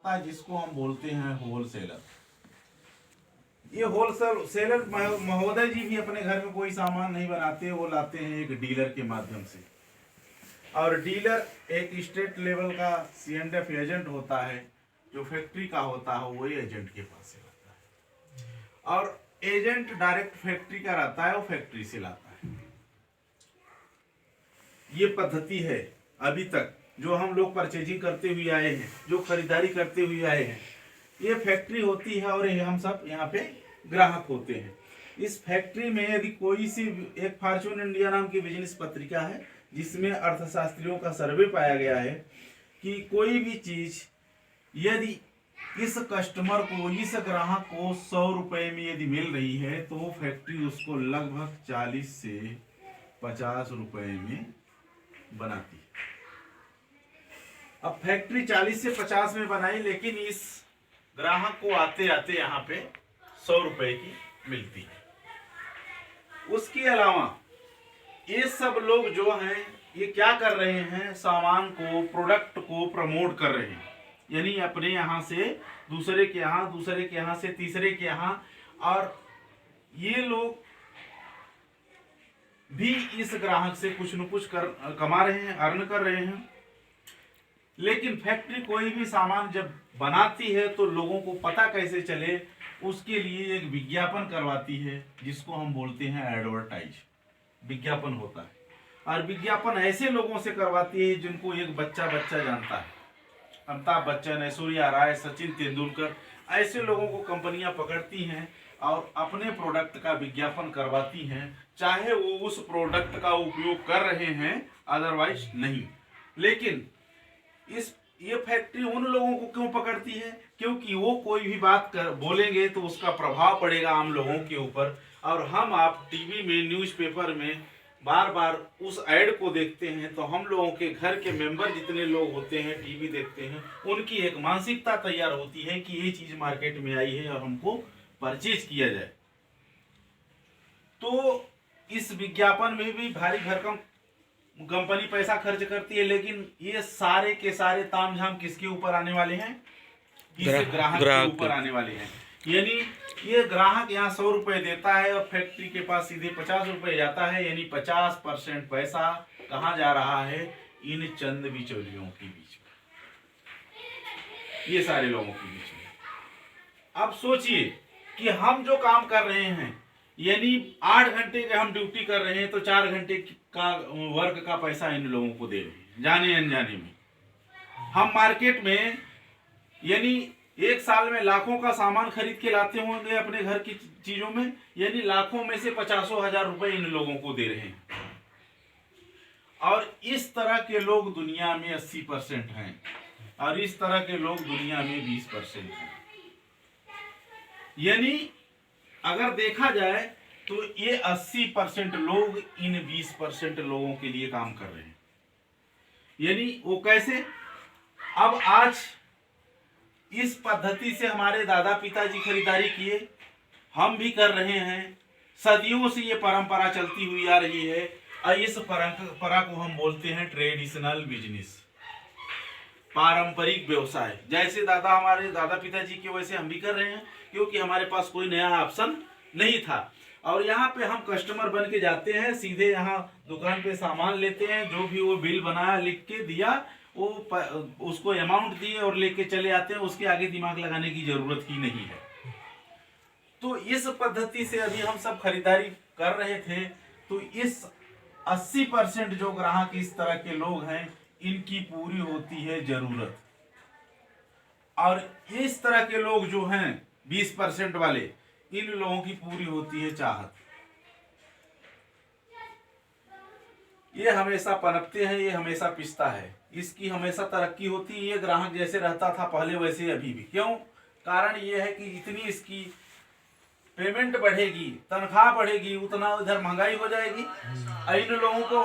सकता है, जिसको हम बोलते हैं होलसेलर। ये होलसेलर महोदय जी भी अपने घर में कोई सामान नहीं बनाते, वो लाते हैं एक डीलर के माध्यम से। और डीलर एक स्टेट लेवल का C&F एजेंट होता है, जो फैक्ट्री का होता है, वही एजेंट के पास से लाता है। और एजेंट डायरेक्ट फैक्ट्री का रहता है, वो फैक्ट्री से लाता है। ये पद्धति है अभी तक जो हम लोग परचेजिंग करते हुए आए हैं, जो खरीदारी करते हुए आए हैं। ये फैक्ट्री होती है और हम सब यहाँ पे ग्राहक होते हैं। इस फैक्ट्री में यदि कोई सी एक फॉर्च्यून इंडिया नाम की बिजनेस पत्रिका है, जिसमें अर्थशास्त्रियों का सर्वे पाया गया है कि कोई भी चीज यदि इस कस्टमर को, इस ग्राहक को 100 रुपए में यदि मिल रही है, तो वो फैक्ट्री उसको लगभग 40 से 50 रुपए में बनाती है। अब फैक्ट्री 40 से 50 में बनाई, लेकिन इस ग्राहक को आते आते यहाँ पे 100 रुपए की मिलती है। उसके अलावा ये सब लोग जो हैं, ये क्या कर रहे हैं, सामान को, प्रोडक्ट को प्रमोट कर रहे हैं। यानी अपने यहाँ से दूसरे के यहाँ, दूसरे के यहाँ से तीसरे के यहाँ, और ये लोग भी इस ग्राहक से कुछ न कुछ कमा रहे हैं, अर्न कर रहे हैं। लेकिन फैक्ट्री कोई भी सामान जब बनाती है तो लोगों को पता कैसे चले, उसके लिए एक विज्ञापन करवाती है, जिसको हम बोलते हैं एडवर्टाइज। विज्ञापन होता है, और विज्ञापन ऐसे लोगों से करवाती है जिनको एक बच्चा जानता है। अमिताभ बच्चन, ऐश्वर्या राय, सचिन तेंदुलकर, ऐसे लोगों को कंपनियां पकड़ती हैं और अपने प्रोडक्ट का विज्ञापन करवाती हैं, चाहे वो उस प्रोडक्ट का उपयोग कर रहे हैं, अदरवाइज नहीं। लेकिन ये फैक्ट्री उन लोगों को क्यों पकड़ती है? क्योंकि वो कोई भी बात बोलेंगे तो उसका प्रभाव पड़ेगा आम लोगों के ऊपर। और हम आप टीवी में, न्यूज़पेपर में बार बार उस ऐड को देखते हैं, तो हम लोगों के घर के मेंबर जितने लोग होते हैं, टीवी देखते हैं, उनकी एक मानसिकता तैयार होती है कि ये चीज मार्केट में आई है और हमको परचेज किया जाए। तो इस विज्ञापन में भी भारी भरकम कंपनी पैसा खर्च करती है, लेकिन ये सारे के सारे तामझाम किसके ऊपर आने वाले हैं? इस ग्राहक के ऊपर आने वाले हैं। यानी ये ग्राहक यहाँ 100 रुपए देता है और फैक्ट्री के पास सीधे 50 रुपए जाता है। यानी 50% पैसा कहाँ जा रहा है? इन चंद बिचौलियों के बीच में, ये सारे लोगों के बीच में। अब सोचिए कि हम जो काम कर रहे हैं, यानी 8 घंटे के हम ड्यूटी कर रहे हैं, तो 4 घंटे का वर्क का पैसा इन लोगों को दे रहे हैं, जाने अनजाने में। हम मार्केट में यानी एक साल में लाखों का सामान खरीद के लाते होंगे अपने घर की चीजों में, यानी लाखों में से 50,000 रुपए इन लोगों को दे रहे हैं। और इस तरह के लोग दुनिया में 80% हैं, और इस तरह के लोग दुनिया में 20% हैं। यानी अगर देखा जाए तो ये 80% लोग इन 20% लोगों के लिए काम कर रहे हैं। यानी वो कैसे? अब आज इस पद्धति से हमारे दादा पिताजी खरीदारी किए, हम भी कर रहे हैं। सदियों से ये परंपरा चलती हुई आ रही है, और इस परंपरा को हम बोलते हैं ट्रेडिशनल बिजनेस, पारंपरिक व्यवसाय। जैसे हमारे दादा पिताजी के, वैसे हम भी कर रहे हैं, क्योंकि हमारे पास कोई नया ऑप्शन नहीं था। और यहाँ पे हम कस्टमर बन के जाते हैं, सीधे यहाँ दुकान पे सामान लेते हैं, जो भी वो बिल बनाया, लिख के दिया, वो उसको अमाउंट दिए और लेके चले आते हैं। उसके आगे दिमाग लगाने की जरूरत ही नहीं है। तो इस पद्धति से अभी हम सब खरीदारी कर रहे थे। तो इस 80% जो ग्राहक इस तरह के लोग हैं, इनकी पूरी होती है जरूरत, और इस तरह के लोग जो हैं 20% वाले, इन लोगों की पूरी होती है चाहत। ये हमेशा पनपते हैं, ये हमेशा पिसता है, इसकी हमेशा तरक्की होती है। ये ग्राहक जैसे रहता था पहले, वैसे अभी भी। क्यों? कारण ये है कि जितनी इसकी पेमेंट बढ़ेगी, तनख्वाह बढ़ेगी, उतना इधर महंगाई हो जाएगी। इन लोगों को